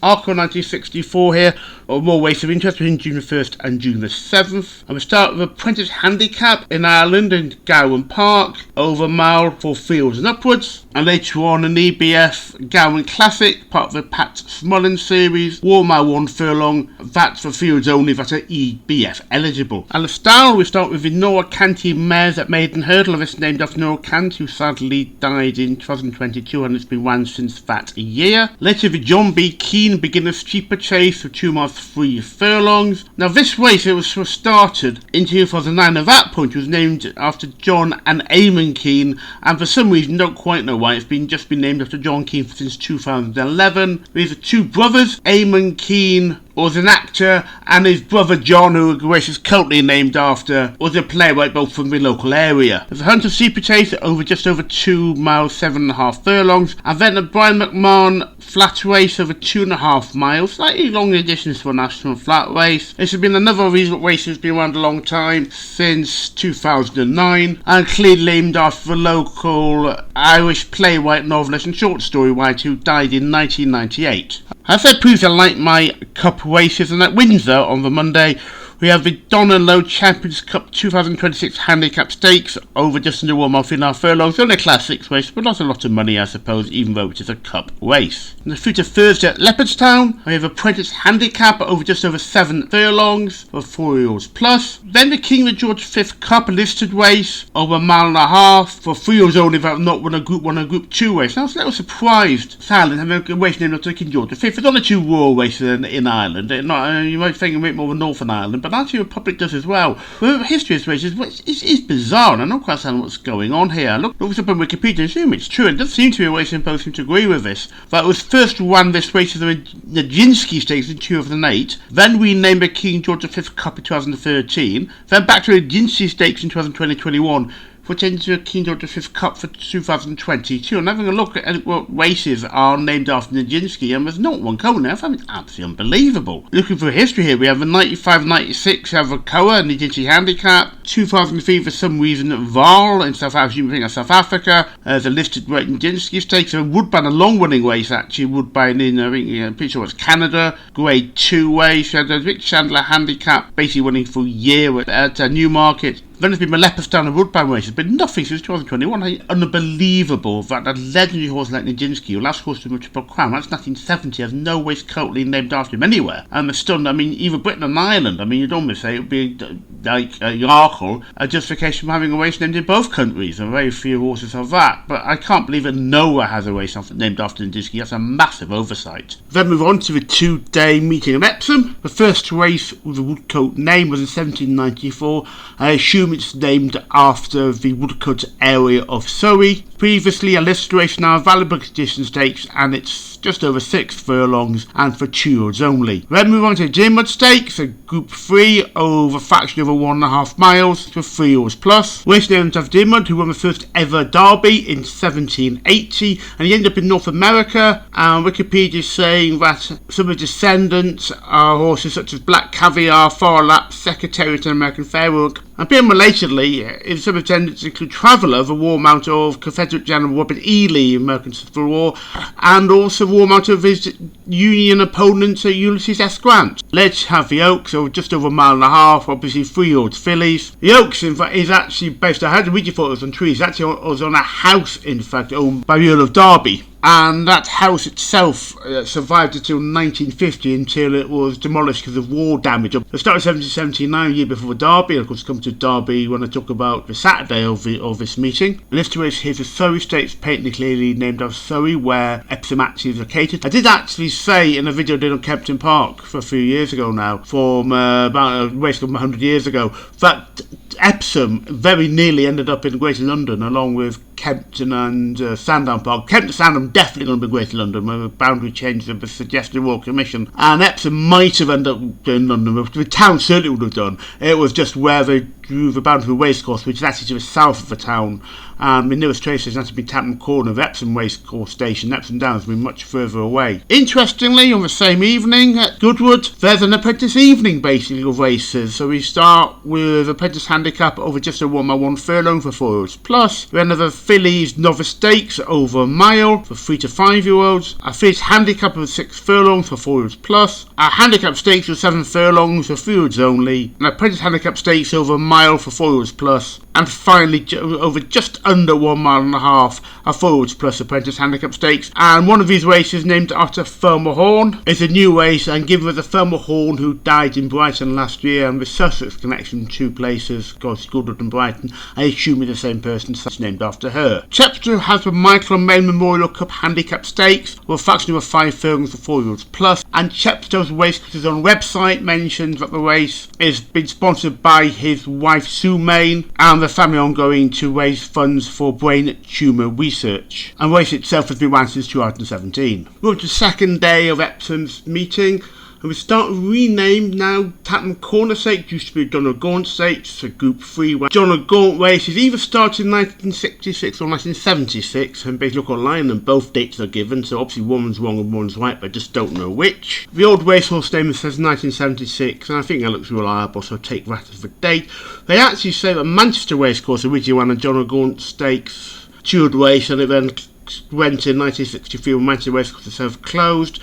Arco 1964 here, or more races of interest between June the 1st and June the 7th. And we start with Apprentice Handicap in Ireland in Gowran Park, over a mile for fields and upwards. And later on an EBF Gowran Classic, part of the Pat Smullen series, 1 mile 1 furlong, that's for fields only that are EBF eligible. And Listowel, we start with the Nora Canty Mares at Maiden Hurdle, of this named after Nora Canty, who sadly died in 2022 and it's been run since that year. Later the John B. Keane Beginner's Steeplechase for 2 miles 3 furlongs. Now this race, it was started in 2009. At that point it was named after John and Eamon Keane, and for some reason, don't quite know why, it's just been named after John Keane since 2011. These are two brothers. Eamon Keane was an actor, and his brother John, who the race is currently named after, was a playwright both from the local area. There's a Hunter Steeplechase over just over 2 miles 7.5 furlongs, and then a Brian McMahon flat race over 2.5 miles, slightly longer distance for a national flat race. This has been another recent race that's been around a long time, since 2009, and clearly named after the local Irish playwright, novelist and short story writer who died in 1998. As I proved, I like my cup races, and at Windsor on the Monday we have the Don and Low Champions Cup 2026 Handicap Stakes over just under 1 mile 3.5 furlongs. Only a Class 6 race, but not a lot of money I suppose, even though it is a cup race. And the future Thursday at Leopardstown, we have Apprentice Handicap over just over 7 furlongs for 4 years plus. Then the King George V Cup listed race over 1.5 miles for 3 years only that have not won a Group 1 and Group 2 race. I was a little surprised Salon having a race named after King George V. There's only 2 Royal races in Ireland. You might think a bit more of Northern Ireland, but actually the Republic does as well. The history of this race is bizarre, and I'm not quite understand what's going on here. I looked up on Wikipedia and assume it's true. It does seem to be a race and both seem to agree with this. That was first run this race as the Nijinsky Stakes in 2008, then renamed the King George V Cup in 2013, then back to the Nijinsky Stakes in 2020-21, which ended the King George V Cup for 2022. And having a look at what races are named after Nijinsky, and there's not one currently. I find it absolutely unbelievable. Looking for history here, we have a 95-96 Avakoa Nijinsky Handicap, 2003 for some reason Val in South Africa, the listed great Nijinsky Stakes, a Woodbine, a long-running race actually, Woodbine in, I think, I'm pretty sure it's Canada, Grade 2 race, had a Rick Chandler Handicap, basically running for a year at Newmarket. Then there's been Leopardstown and Woodbine races, but nothing since 2021. Unbelievable that a legendary horse like Nijinsky, who last horse to the Triple Crown, that's 1970, has no race currently named after him anywhere. And the stunned, even Britain and Ireland, you'd almost say it would be like Yarkle, a justification for having a race named in both countries, and very few horses have that. But I can't believe that nowhere has a race named after Nijinsky. That's a massive oversight. Then move on to the 2-day meeting of Epsom. The first race with the Woodcote name was in 1794. I assume it's named after the Woodcote area of Surrey. Previously a listed race, now a valuable condition stakes, and it's just over 6 furlongs and for 2 years only. Then move on to Goodwood Stakes, a Group 3 over a fraction over 1.5 miles for 3 years plus. Race named after Goodwood, who won the first ever Derby in 1780, and he ended up in North America. And Wikipedia is saying that some of his descendants are horses such as Black Caviar, Farlap, Secretariat and American Fairwork. And being relatedly, some of his descendants include Traveller, the war mount of Confederate General Robert E. Lee in American Civil War, and also war mount of his Union opponent Ulysses S. Grant. Let's have the Oaks, or just over 1.5 miles, obviously 3-year-old fillies. The Oaks, in fact, is actually based, I had to read you photos on trees, actually was on a house, in fact, owned by the Earl of Derby. And that house itself survived until 1950, until it was demolished because of war damage. It started in 1779, a year before the Derby, and of course come to Derby when I talk about the Saturday of this meeting. And this race here is the Surrey Stakes, patently clearly named after Surrey, where Epsom actually is located. I did actually say in a video I did on Kempton Park for a few years ago now, from about a race from 100 years ago, that Epsom very nearly ended up in Greater London, along with Kempton and Sandown Park. Kempton and Sandown definitely going to be Greater London, when the boundary changes have been suggested Royal Commission. And Epsom might have ended up in London, but the town certainly would have done. It was just where they drew the boundary racecourse, which is actually to the south of the town. and the nearest train station has to be Tatton Corner of Epsom Racecourse Station. Epsom Downs will be much further away. Interestingly, on the same evening at Goodwood, there's an apprentice evening basically of races. So we start with apprentice handicap over just a 1 mile 1 furlong for 4 year olds plus. Then the fillies novice stakes over a mile for 3 to 5 year olds. A fillies handicap of 6 furlongs for 4 year olds plus. A handicap stakes of 7 furlongs for 3 year olds only. An apprentice handicap stakes over a mile for 4 year olds plus. And finally, over just under 1 mile and a half, a 4 year olds plus apprentice handicap stakes. And one of these races, named after Thelma Horn, is a new race and given with the Thelma Horn who died in Brighton last year, and with Sussex connection, 2 places, Goodwood and Brighton. I assume it's the same person, so it's named after her. Chepstow has the Michael and May Memorial Cup handicap stakes, with a fraction of 5 furlongs for 4 year olds plus. And Chepstow's Racecourses on website mentions that the race is being sponsored by his wife Sue Main and the family ongoing to raise funds for brain tumour research. And the race itself has been run since 2017. We're on to the second day of Epsom's meeting. And we start renamed now Tatton Corner Stakes, used to be John Of Gaunt Stakes, a Group 3 John Of Gaunt races either started in 1966 or 1976, and basically look online and both dates are given, so obviously one's wrong and one's right, but I just don't know which. The old racehorse name says 1976, and I think that looks reliable, so I'll take that as the date. They actually say that Manchester Racecourse originally ran a John Of Gaunt Stakes Chewed race, and it then went in 1963 when Manchester Racecourses have closed.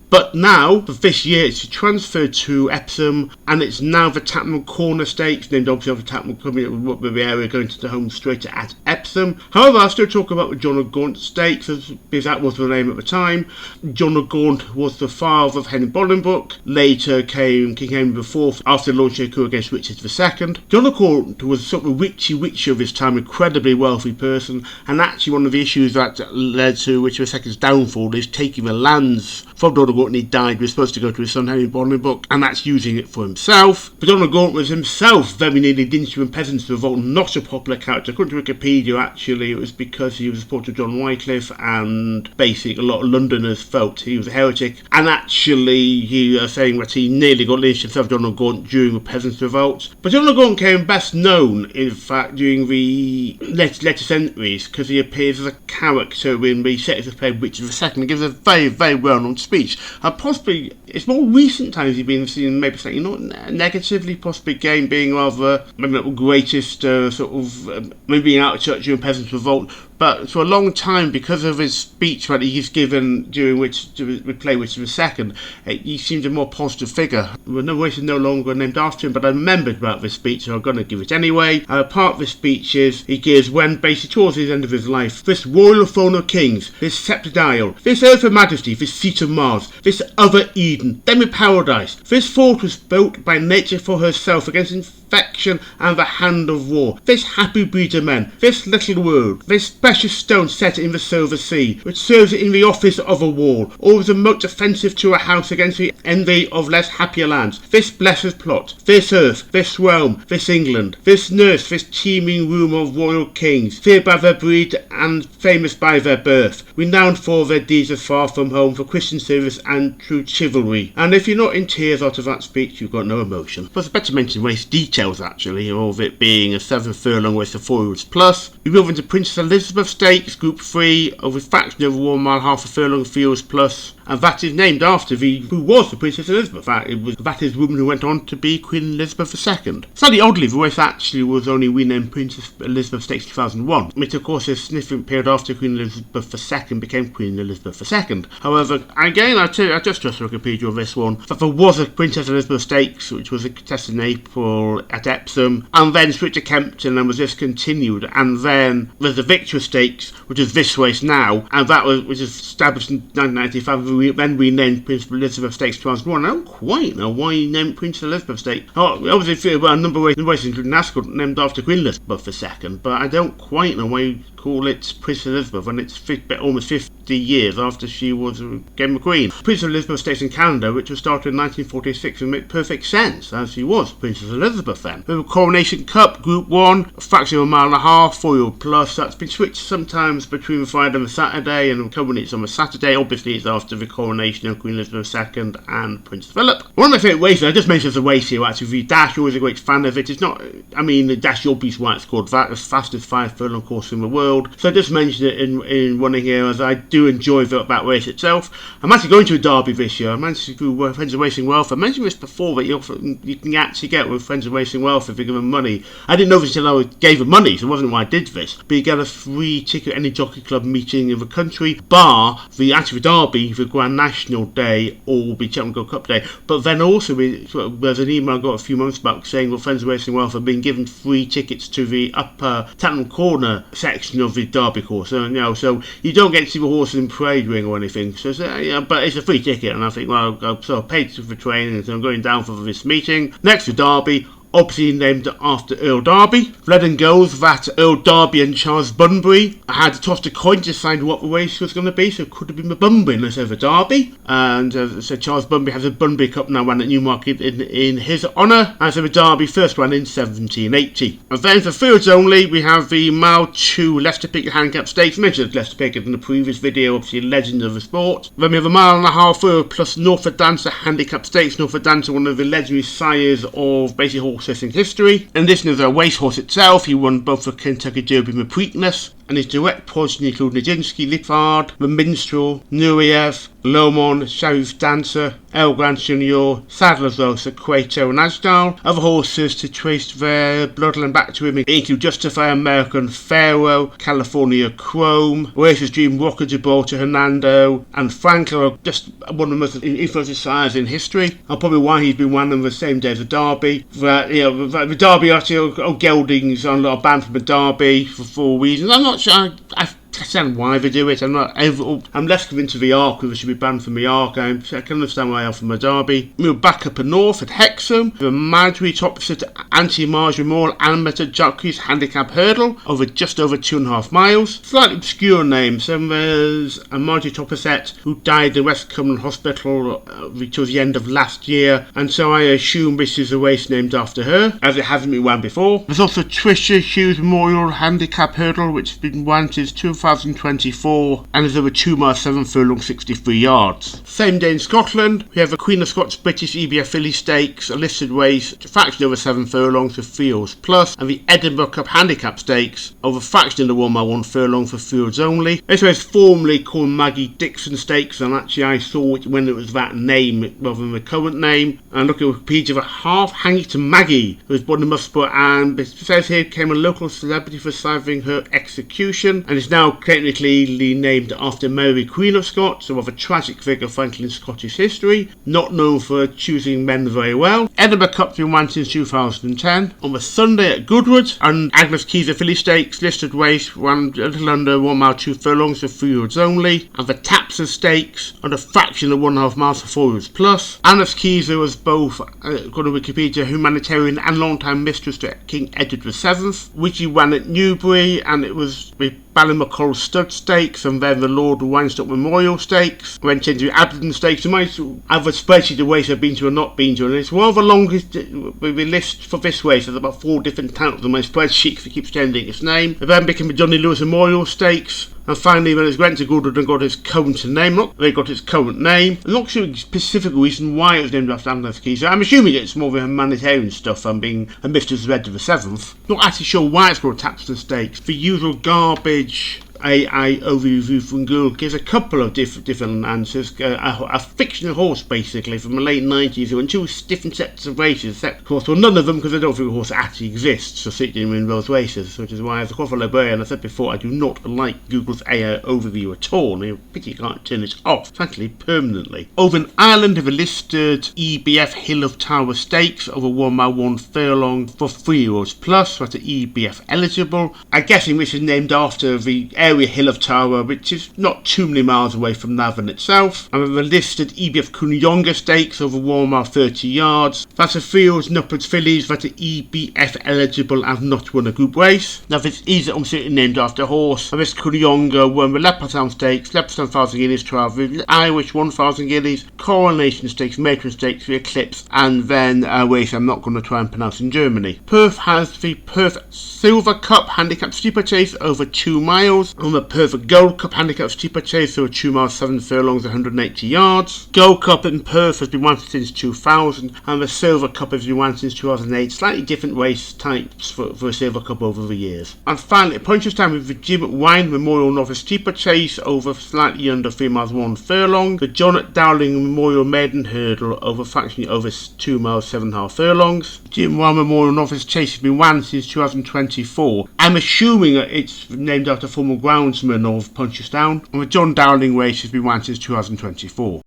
But now, for this year, it's transferred to Epsom, and it's now the Tatton Corner Stakes, named obviously after Tatton coming up with the area going to the home straight at Epsom. However, I'll still talk about the John Of Gaunt Stakes, because that was the name at the time. John Of Gaunt was the father of Henry Bolingbroke. Later came King Henry IV after launching a coup against Richard II. John Of Gaunt was sort of a witchy of his time, incredibly wealthy person, and actually one of the issues that led to Richard II's downfall is taking the lands from John Of Gaunt, and he died, was supposed to go to his son Henry Bolingbroke, and that's using it for himself. But John Of Gaunt was himself very nearly linked in Peasants' Revolt, not a popular character. According to Wikipedia, actually, it was because he was a supporter of John Wycliffe, and basically a lot of Londoners felt he was a heretic, and actually he was saying that he nearly got lynched himself, John Of Gaunt, during the Peasants' Revolt. But John Of Gaunt came best known, in fact, during the later centuries, because he appears as a character in the Shakespeare play Richard II, and gives a very, very well-known speech. And possibly, it's more recent times he's been seen maybe slightly not negatively, possibly game being rather maybe not the greatest maybe being out of church during Peasants' Revolt. But for a long time, because of his speech that he's given during which to play Richard II, he seemed a more positive figure. The race is no longer named after him, but I remembered about this speech, so I'm going to give it anyway. Part of the speech is he gives when basically towards the end of his life: this royal throne of kings, this sceptred isle, this earth of majesty, this seat of Mars, this other Eden, demi-paradise, this fortress built by nature for herself against infection and the hand of war, this happy breed of men, this little world, this precious stone set in the silver sea, which serves in the office of a wall, always remote offensive to a house against the envy of less happier lands, this blessed plot, this earth, this realm, this England, this nurse, this teeming room of royal kings, feared by their breed and famous by their birth, renowned for their deeds as far from home, for Christian service and true chivalry. And if you're not in tears out of that speech, you've got no emotion. But it's better to mention race details, actually, of it being a 7 furlong race of 4 year olds plus. We move into Princess Elizabeth Stakes, Group 3, over a fraction of 1 mile, half a furlong, 3 year olds plus. And that is named after who was the Princess Elizabeth. That is the woman who went on to be Queen Elizabeth II. Slightly oddly, the race actually was only renamed Princess Elizabeth Stakes 2001, which of course is a significant period after Queen Elizabeth II became Queen Elizabeth II. However, again, I just trust Wikipedia on this one, that there was a Princess Elizabeth Stakes, which was contested in April at Epsom, and then switched to Kempton and was discontinued, and then there's the Victoria Stakes, which is this race now, and that was established in 1995, then renamed Princess Elizabeth Stakes 2001. I don't quite know why he named Princess Elizabeth Stakes. Obviously, a number of races, including NASCAR, named after Queen Elizabeth II, but I don't quite know why he called call it Princess Elizabeth, and it's almost 50 years after she was became a queen. Princess Elizabeth Stakes in Canada, which was started in 1946, and made perfect sense, as she was Princess Elizabeth then. We have a Coronation Cup, Group 1, a fraction of a mile and a half, 4-year plus. That's been switched sometimes between the Friday and the Saturday, and currently it's on the Saturday. Obviously, it's after the coronation of Queen Elizabeth II and Prince Philip. One of my favourite races, I just mentioned as a race here, actually, the Dash, always a great fan of it. It's not, I mean, the Dash, your piece, why it's called that, the fastest 5 furlong course in the world. So I just mentioned it in running here, as I do enjoy that race itself. I'm actually going to a Derby this year. I managed to do Friends of Racing Wealth. I mentioned this before, that you can actually get with Friends of Racing Wealth if you give them money. I didn't know this until I gave them money, so it wasn't why I did this. But you get a free ticket at any jockey club meeting in the country, bar the Derby, the Grand National Day, or the Cheltenham Gold Cup Day. But then also, there's an email I got a few months back saying that Friends of Racing Wealth have been given free tickets to the upper Tottenham Corner section of the Derby course. So you don't get to see the horses in parade ring or anything. But it's a free ticket, and I think, well, I paid for training, so I'm going down for this meeting. Next to Derby, obviously named after Earl Derby. Legend goes that Earl Derby and Charles Bunbury had tossed a coin to decide what the race was going to be, so it could have been the Bunbury instead of the Derby. And so Charles Bunbury has a Bunbury Cup now run at Newmarket in his honour, and so the Derby first ran in 1780. And then for fields only, we have the Mile 2 Leicester Picket Handicap Stakes. I mentioned Leicester Picket in the previous video, obviously a legend of the sport. Then we have a mile and a half plus Norfolk Dancer Handicap Stakes. Norfolk Dancer, one of the legendary sires of basically horse racing history. In addition to the racehorse itself, he won both the Kentucky Derby and the Preakness, and his direct progeny include Nijinsky, Liffard, the Minstrel, Nureyev, Lomond, Sharif Dancer, El Gran Junior, Sadler's Rosa, Cueto and Ashdal. Other horses to trace their bloodline back to him include Justify American, Pharaoh, California Chrome, Oasis Dream, Rocker Gibraltar, Hernando, and Franklin are just one of the most influential sires in history. And probably why he's been one of them the same day as the Derby. The Derby actually, Geldings are banned from the Derby for 4 reasons. I'm not sure. I understand why they do it. I'm less convinced of the Arc, whether it should be banned from the Arc. I can understand why they are from the Derby. We were back up north at Hexham, the Marjorie opposite Anti-Marjorie Mall Amateur Jockeys Handicap Hurdle, just over 2.5 miles. Slightly obscure name. So there's a Marjorie Topset who died in West Cumberland Hospital towards the end of last year, and so I assume this is a race named after her, as it hasn't been run before. There's also Tricia Hughes Memorial Handicap Hurdle, which has been run since 2024 and is over 2 miles 7 furlong 63 yards. Same day in Scotland, we have a Queen of Scots British EBF Filly Stakes, a listed race, a fraction over 7 furlongs for Fields Plus, and the Edinburgh Cup Handicap Stakes, over a fraction of the 1 mile 1 furlong for Fields only. This race formerly called Maggie Dixon Stakes, and actually I saw it when it was that name rather than the current name. And look at Wikipedia, for half hanging to Maggie, who was born in Musselburgh, and it says here became a local celebrity for surviving her execution, and is now technically named after Mary Queen of Scots, so of a tragic figure frankly in Scottish history, not known for choosing men very well. Edinburgh Cup's been won since 2010. On the Sunday at Goodwood, and Agnes Keyser Filly Stakes listed race ran a little under 1 mile 2 furlongs for Fields only, and the Tapser Stakes on a fraction of 1.5 miles for Fields Plus. Agnes Keyser was both, according to Wikipedia, humanitarian and long-time mistress to King Edward VII, which he ran at Newbury, and it was with Ballymacoll Stud Stakes, and then the Lord Weinstock Memorial Stakes, then changed to Aberdeen Stakes. You might have a spreadsheet of races I've been to and not been to, and it's one of the longest list for this race. There's about 4 different titles on my spreadsheet because it keeps changing its name. It then became the Johnny Lewis Memorial Stakes, and finally when it went to Goodwood and got its current name, I'm not sure the specific reason why it was named after Agnes Keyser. I'm assuming it's more of a humanitarian stuff and being a mistress of Edward VII. Not actually sure why it's called Tapster Stakes. The usual garbage AI overview from Google gives a couple of different answers. A fictional horse, basically, from the late 90s, who won 2 different sets of races, except, of course, well, none of them, because I don't think the horse actually exists, so sitting in those races, which is why, as a qualified librarian, I said before, I do not like Google's AI overview at all, and I pity you can't turn it off, frankly, permanently. Over in Ireland, have a listed EBF Hill of Tower Stakes, over 1 mile 1 furlong for 3 year olds plus, so that's EBF eligible. I'm guessing this is named after the area hill of Tara, which is not too many miles away from Navan itself. And we've listed EBF Cunionga Stakes over 1 mile 30 yards. That's the fields and upwards fillies that are EBF eligible and have not won a group race. Now this is obviously named after a horse. And this Cunionga won the Leopardstown Stakes, Leopardstown 1,000 guineas, the Irish 1,000 guineas, Coronation Stakes, Matron Stakes, the Eclipse, and then a race I'm not going to try and pronounce in Germany. Perth has the Perth Silver Cup Handicap Steeplechase over 2 miles, and the Perth Gold Cup Handicap Steeplechase over 2 miles 7 furlongs 180 yards. Gold Cup in Perth has been run since 2000, and the Silver Cup has been run since 2008. Slightly different race types for a Silver Cup over the years. And finally, Punchestown with the Jim Wine Memorial Novice Steeplechase over slightly under 3 miles 1 furlong. The John Dowling Memorial Maiden Hurdle over fractionally over 2 miles 7.5 furlongs. Jim Wine Memorial Novice Chase has been run since 2024. I'm assuming it's named after former groundsman of Punchestown, and the John Dowling race has been run since 2024.